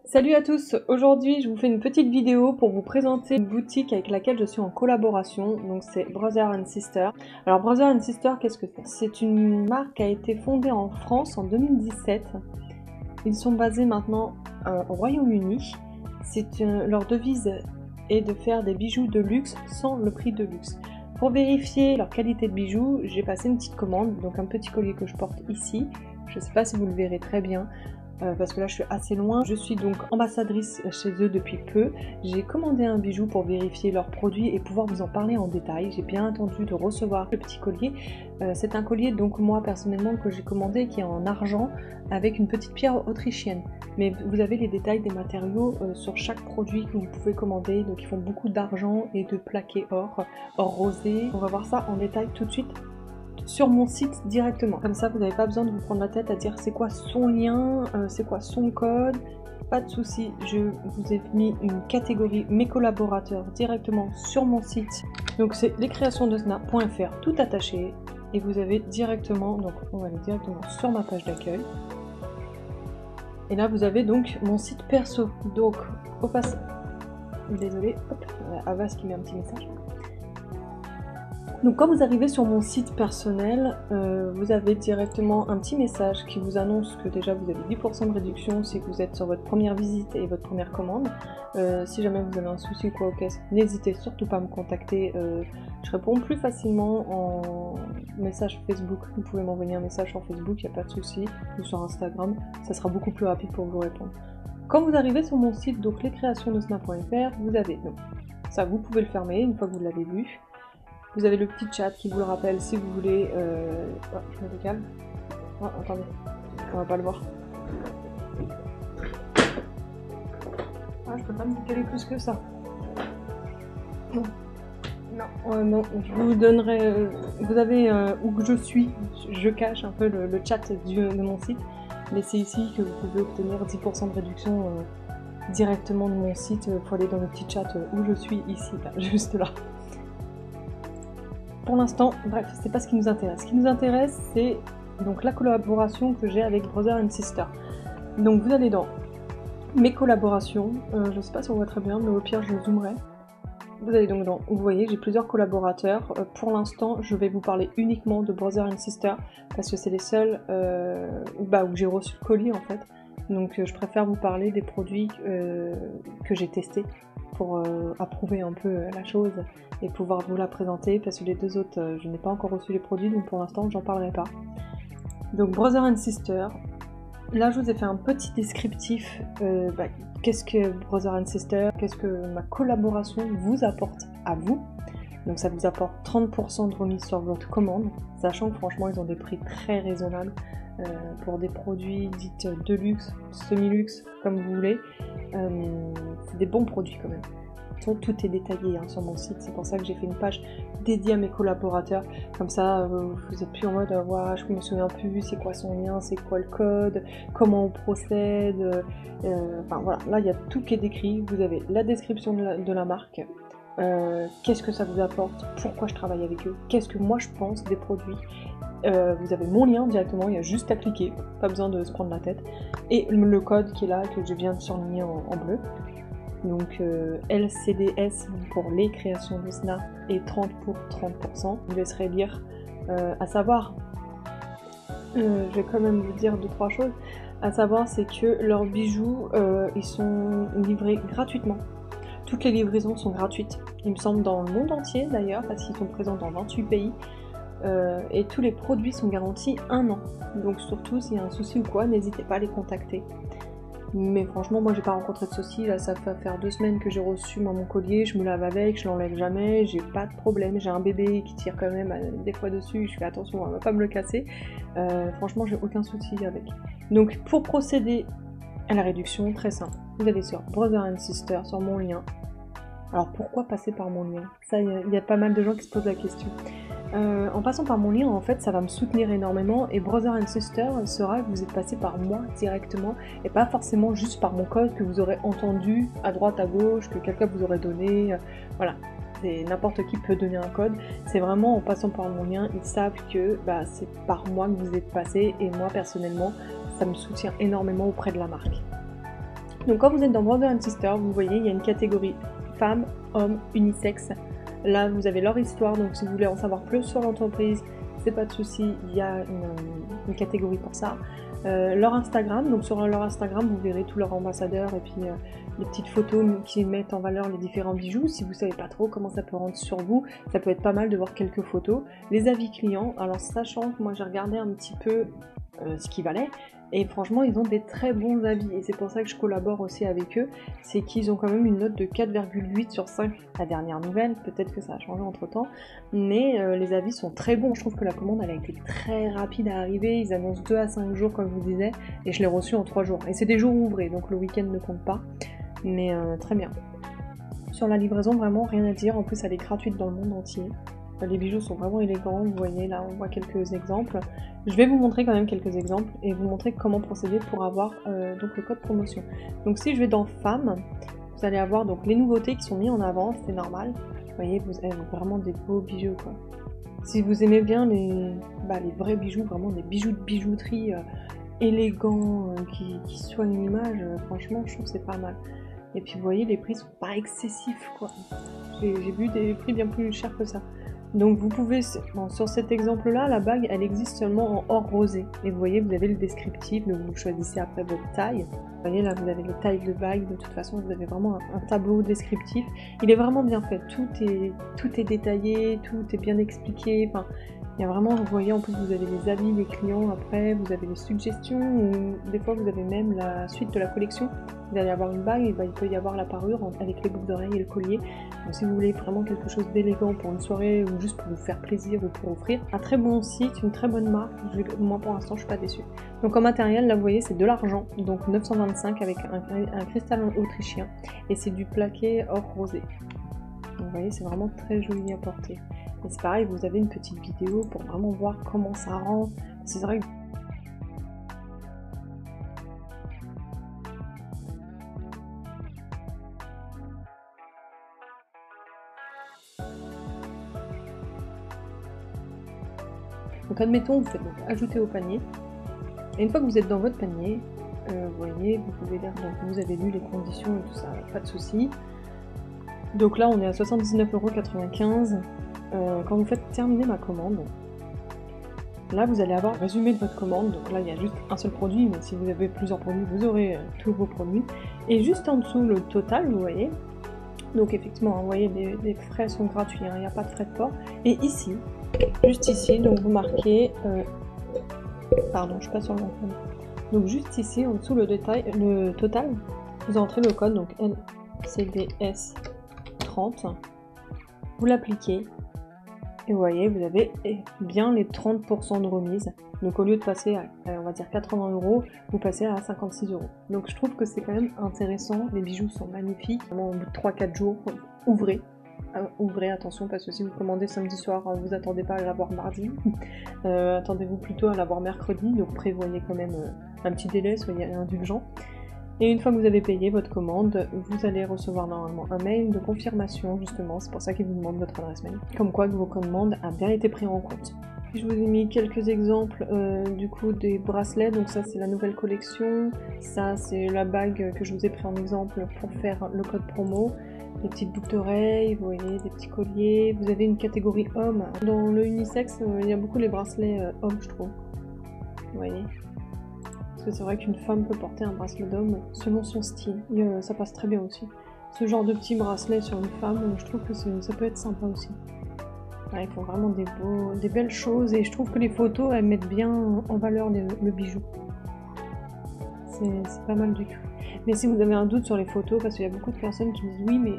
Salut à tous, aujourd'hui je vous fais une petite vidéo pour vous présenter une boutique avec laquelle je suis en collaboration, donc c'est Brother & Sister. Alors Brother & Sister, qu'est-ce que c'est? C'est une marque qui a été fondée en France en 2017. Ils sont basés maintenant au Royaume-Uni. Leur devise est de faire des bijoux de luxe sans le prix de luxe. Pour vérifier leur qualité de bijoux, j'ai passé une petite commande, donc un petit collier que je porte ici. Je ne sais pas si vous le verrez très bien. Parce que là je suis assez loin. Je suis donc ambassadrice chez eux depuis peu. J'ai commandé un bijou pour vérifier leurs produits et pouvoir vous en parler en détail. J'ai bien attendu de recevoir le petit collier. C'est un collier donc moi personnellement que j'ai commandé qui est en argent avec une petite pierre autrichienne. Mais vous avez les détails des matériaux sur chaque produit que vous pouvez commander. Donc ils font beaucoup d'argent et de plaqué or rosé. On va voir ça en détail tout de suite sur mon site directement. Comme ça, vous n'avez pas besoin de vous prendre la tête à dire c'est quoi son lien, c'est quoi son code. Pas de souci, je vous ai mis une catégorie mes collaborateurs directement sur mon site. Donc c'est lescreationsdesna.fr tout attaché et vous avez directement, donc on va aller directement sur ma page d'accueil. Et là vous avez donc mon site perso. Donc au passage, désolé, hop, Avas qui met un petit message. Donc quand vous arrivez sur mon site personnel, vous avez directement un petit message qui vous annonce que déjà vous avez 10% de réduction si vous êtes sur votre première visite et votre première commande. Si jamais vous avez un souci ou quoi aux caisses, n'hésitez surtout pas à me contacter. Je réponds plus facilement en message Facebook. Vous pouvez m'envoyer un message sur Facebook, il n'y a pas de souci, ou sur Instagram, ça sera beaucoup plus rapide pour vous répondre. Quand vous arrivez sur mon site, donc lescreationsdesna.fr, vous avez donc ça, vous pouvez le fermer une fois que vous l'avez vu. Vous avez le petit chat qui vous le rappelle si vous voulez. Oh, je me décale. Oh, attendez, on va pas le voir. Ah, je peux pas me décaler plus que ça. Non, non, je vous donnerai. Vous avez où que je suis, je cache un peu le chat de mon site. Mais c'est ici que vous pouvez obtenir 10% de réduction directement de mon site. Pour aller dans le petit chat où je suis, ici, là, juste là. Pour l'instant, bref, c'est pas ce qui nous intéresse. Ce qui nous intéresse, c'est donc la collaboration que j'ai avec Brother & Sister. Donc vous allez dans mes collaborations, je sais pas si on voit très bien, mais au pire je zoomerai. Vous allez donc dans, vous voyez, j'ai plusieurs collaborateurs. Pour l'instant, je vais vous parler uniquement de Brother & Sister, parce que c'est les seuls où j'ai reçu le colis en fait. Donc je préfère vous parler des produits que j'ai testés pour approuver un peu la chose et pouvoir vous la présenter, parce que les deux autres, je n'ai pas encore reçu les produits, donc pour l'instant j'en parlerai pas. Donc Brother & Sister, là je vous ai fait un petit descriptif, qu'est-ce que Brother & Sister, qu'est-ce que ma collaboration vous apporte à vous. Donc ça vous apporte 30% de remise sur votre commande, sachant que franchement ils ont des prix très raisonnables pour des produits dits de luxe, semi-luxe, comme vous voulez. C'est des bons produits quand même. Tout est détaillé sur mon site, c'est pour ça que j'ai fait une page dédiée à mes collaborateurs. Comme ça, vous n'êtes plus en mode je me souviens plus, c'est quoi son lien, c'est quoi le code, comment on procède. Enfin voilà, là il y a tout qui est décrit. Vous avez la description de la marque. Qu'est-ce que ça vous apporte, pourquoi je travaille avec eux, qu'est-ce que moi je pense des produits. Vous avez mon lien directement, il y a juste à cliquer, pas besoin de se prendre la tête. Et le code qui est là, que je viens de surligner en bleu. Donc LCDS pour les créations de Desna et 30 pour 30%. Je vous laisserai lire. À savoir, je vais quand même vous dire 2-3 choses. À savoir, c'est que leurs bijoux, ils sont livrés gratuitement. Toutes les livraisons sont gratuites, il me semble dans le monde entier d'ailleurs, parce qu'ils sont présents dans 28 pays. Et tous les produits sont garantis 1 an. Donc surtout s'il y a un souci ou quoi, n'hésitez pas à les contacter. Mais franchement, moi j'ai pas rencontré de souci. Là ça va faire 2 semaines que j'ai reçu mon collier, je me lave avec, je l'enlève jamais, j'ai pas de problème. J'ai un bébé qui tire quand même des fois dessus, je fais attention à ne pas me le casser. Franchement j'ai aucun souci avec. Donc pour procéder à la réduction, très simple, vous allez sur Brother & Sister, sur mon lien. Alors pourquoi passer par mon lien? Ça, il y a pas mal de gens qui se posent la question. En passant par mon lien, en fait, ça va me soutenir énormément, et Brother & Sister sera que vous êtes passé par moi directement, et pas forcément juste par mon code que vous aurez entendu à droite, à gauche, que quelqu'un vous aurait donné. Voilà, n'importe qui peut donner un code. C'est vraiment en passant par mon lien, ils savent que c'est par moi que vous êtes passé, et moi personnellement, ça me soutient énormément auprès de la marque. Donc quand vous êtes dans Brother and Sister, vous voyez, il y a une catégorie femmes, hommes, unisexe. Là, vous avez leur histoire, donc si vous voulez en savoir plus sur l'entreprise, c'est pas de souci, il y a une catégorie pour ça. Leur Instagram, donc sur leur Instagram, vous verrez tous leurs ambassadeurs et puis les petites photos qui mettent en valeur les différents bijoux. Si vous savez pas trop comment ça peut rendre sur vous, ça peut être pas mal de voir quelques photos. Les avis clients, alors sachant que moi j'ai regardé un petit peu ce qui valait, et franchement ils ont des très bons avis, et c'est pour ça que je collabore aussi avec eux, c'est qu'ils ont quand même une note de 4,8 sur 5, la dernière nouvelle, peut-être que ça a changé entre temps, mais les avis sont très bons. Je trouve que la commande elle a été très rapide à arriver, ils annoncent 2 à 5 jours comme je vous disais, et je l'ai reçu en 3 jours, et c'est des jours ouvrés, donc le week-end ne compte pas, mais très bien. Sur la livraison, vraiment rien à dire, en plus elle est gratuite dans le monde entier. Les bijoux sont vraiment élégants, vous voyez là on voit quelques exemples. Je vais vous montrer quand même quelques exemples et vous montrer comment procéder pour avoir donc le code promotion. Donc si je vais dans femmes, vous allez avoir donc les nouveautés qui sont mises en avant, c'est normal. Vous voyez, vous avez vraiment des beaux bijoux quoi. Si vous aimez bien les vrais bijoux, vraiment des bijoux de bijouterie élégants qui soignent l'image, franchement je trouve que c'est pas mal. Et puis vous voyez, les prix sont pas excessifs quoi. J'ai vu des prix bien plus chers que ça. Donc vous pouvez, bon, sur cet exemple là, la bague elle existe seulement en or rosé. Et vous voyez, vous avez le descriptif, donc vous choisissez après votre taille. Vous voyez là, vous avez les tailles de bague, de toute façon vous avez vraiment un tableau descriptif. Il est vraiment bien fait, tout est détaillé, tout est bien expliqué. Enfin, il y a vraiment, vous voyez, en plus vous avez les avis des clients après, vous avez les suggestions, ou des fois vous avez même la suite de la collection. Vous allez avoir une bague, et il peut y avoir la parure avec les boucles d'oreilles et le collier. Donc si vous voulez vraiment quelque chose d'élégant pour une soirée ou juste pour vous faire plaisir ou pour offrir, un très bon site, une très bonne marque, moi pour l'instant je suis pas déçue. Donc en matériel, là vous voyez c'est de l'argent, donc 925 avec un cristal autrichien, et c'est du plaqué or rosé. Donc vous voyez c'est vraiment très joli à porter. Et c'est pareil, vous avez une petite vidéo pour vraiment voir comment ça rend. C'est vrai que donc admettons, vous faites donc ajouter au panier, et une fois que vous êtes dans votre panier, vous voyez, vous pouvez lire, donc vous avez lu les conditions et tout ça, pas de souci. Donc là on est à 79,95 €, quand vous faites terminer ma commande, là vous allez avoir le résumé de votre commande, donc là il y a juste un seul produit, mais si vous avez plusieurs produits, vous aurez tous vos produits, et juste en dessous le total, vous voyez, donc effectivement, vous voyez, les frais sont gratuits, il n'y a pas de frais de port, et ici, juste ici, donc vous marquez, pardon, je suis pas sur le bon code. Donc juste ici, en dessous le total, vous entrez le code, donc NCDS30, vous l'appliquez, et vous voyez, vous avez bien les 30% de remise. Donc au lieu de passer à, on va dire 80 €, vous passez à 56 €. Donc je trouve que c'est quand même intéressant, les bijoux sont magnifiques. Vraiment, au bout de 3-4 jours, ouvrez. Ouvrez, attention, parce que si vous commandez samedi soir, vous attendez pas à l'avoir mardi. Attendez-vous plutôt à l'avoir mercredi, donc prévoyez quand même un petit délai, soyez indulgents. Et une fois que vous avez payé votre commande, vous allez recevoir normalement un mail de confirmation, justement, c'est pour ça qu'il vous demande votre adresse mail. Comme quoi que vos commandes a bien été pris en compte. Je vous ai mis quelques exemples du coup des bracelets, donc ça c'est la nouvelle collection, ça c'est la bague que je vous ai pris en exemple pour faire le code promo, des petites boucles d'oreilles, vous voyez, des petits colliers, vous avez une catégorie homme. Dans le unisexe, il y a beaucoup les bracelets hommes je trouve, vous voyez. Parce que c'est vrai qu'une femme peut porter un bracelet d'homme selon son style, et, ça passe très bien aussi. Ce genre de petit bracelet sur une femme, je trouve que ça peut être sympa aussi. Ouais, ils font vraiment des belles choses, et je trouve que les photos elles mettent bien en valeur le bijou. C'est pas mal du tout. Mais si vous avez un doute sur les photos, parce qu'il y a beaucoup de personnes qui disent oui mais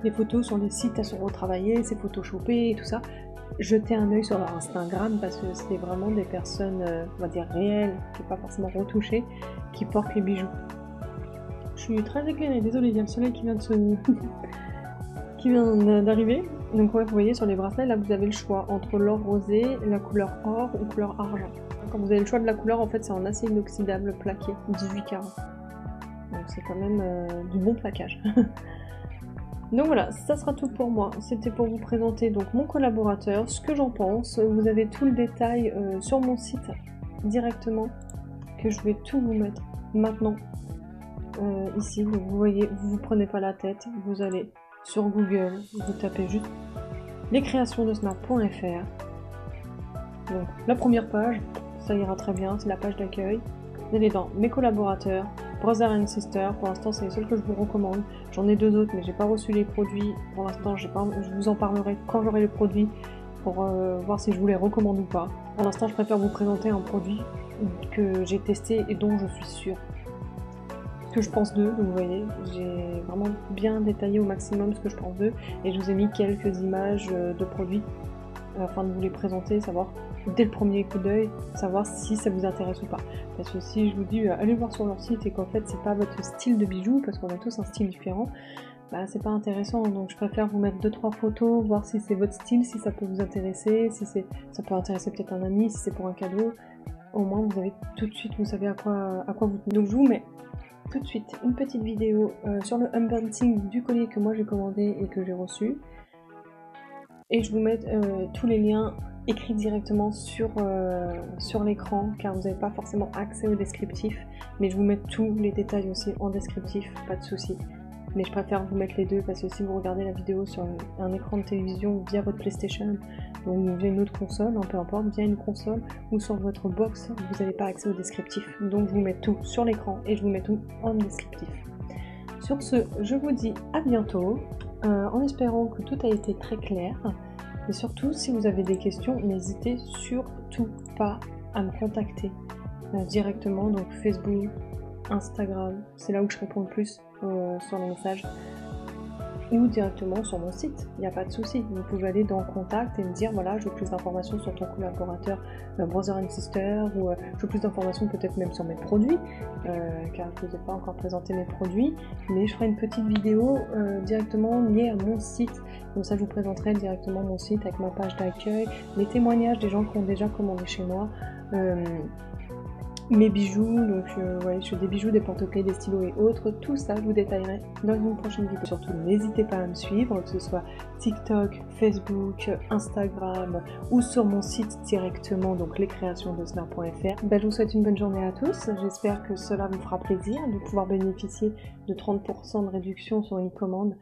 les photos sur les sites elles sont retravaillées, c'est photoshopé et tout ça, jetez un œil sur leur Instagram parce que c'est vraiment des personnes, on va dire réelles, qui n'est pas forcément retouchées, qui portent les bijoux. Je suis très éclairée, désolée, il y a le soleil qui vient d'arriver. Donc ouais, vous voyez sur les bracelets, là vous avez le choix entre l'or rosé, la couleur or ou couleur argent. Quand vous avez le choix de la couleur, en fait c'est en acier inoxydable plaqué, 18 carats. Donc c'est quand même du bon plaquage. Donc voilà, ça sera tout pour moi. C'était pour vous présenter donc mon collaborateur, ce que j'en pense. Vous avez tout le détail sur mon site directement, que je vais tout vous mettre maintenant ici, donc vous voyez, vous prenez pas la tête, vous allez sur Google, vous tapez juste les créations de snap.fr. Donc la première page, ça ira très bien, c'est la page d'accueil. Vous allez dans mes collaborateurs, Brother and Sister, pour l'instant c'est les seuls que je vous recommande. J'en ai 2 autres mais j'ai pas reçu les produits, pour l'instant je vous en parlerai quand j'aurai les produits pour voir si je vous les recommande ou pas. Pour l'instant je préfère vous présenter un produit que j'ai testé et dont je suis sûre que je pense d'eux. Donc vous voyez, j'ai vraiment bien détaillé au maximum ce que je pense d'eux et je vous ai mis quelques images de produits afin de vous les présenter, savoir dès le premier coup d'œil, savoir si ça vous intéresse ou pas. Parce que si je vous dis allez voir sur leur site et qu'en fait c'est pas votre style de bijoux, parce qu'on a tous un style différent, bah c'est pas intéressant. Donc je préfère vous mettre 2-3 photos, voir si c'est votre style, si ça peut vous intéresser, si ça peut intéresser peut-être un ami, si c'est pour un cadeau. Au moins vous avez tout de suite, vous savez à quoi vous tenez. Donc je vous mets tout de suite une petite vidéo sur le unboxing du collier que moi j'ai commandé et que j'ai reçu. Et je vous mets tous les liens écrits directement sur l'écran, car vous n'avez pas forcément accès au descriptif, mais je vous mets tous les détails aussi en descriptif, pas de souci. Mais je préfère vous mettre les deux parce que si vous regardez la vidéo sur un écran de télévision via votre PlayStation ou via une autre console, peu importe, via une console ou sur votre box, vous n'avez pas accès au descriptif. Donc je vous mets tout sur l'écran et je vous mets tout en descriptif. Sur ce, je vous dis à bientôt, en espérant que tout a été très clair. Et surtout, si vous avez des questions, n'hésitez surtout pas à me contacter directement, donc Facebook, Instagram, c'est là où je réponds le plus sur les messages, ou directement sur mon site, il n'y a pas de souci. Vous pouvez aller dans Contact et me dire voilà, je veux plus d'informations sur ton collaborateur Brother and Sister, ou je veux plus d'informations peut-être même sur mes produits, car je ne vous ai pas encore présenté mes produits, mais je ferai une petite vidéo directement liée à mon site, comme ça je vous présenterai directement mon site avec ma page d'accueil, les témoignages des gens qui ont déjà commandé chez moi, mes bijoux, donc ouais, je fais des bijoux, des porte-clés, des stylos et autres, tout ça je vous détaillerai dans une prochaine vidéo. Surtout n'hésitez pas à me suivre, que ce soit TikTok, Facebook, Instagram ou sur mon site directement, donc lescreationsdesnar.fr. Je vous souhaite une bonne journée à tous, j'espère que cela vous fera plaisir de pouvoir bénéficier de 30% de réduction sur une commande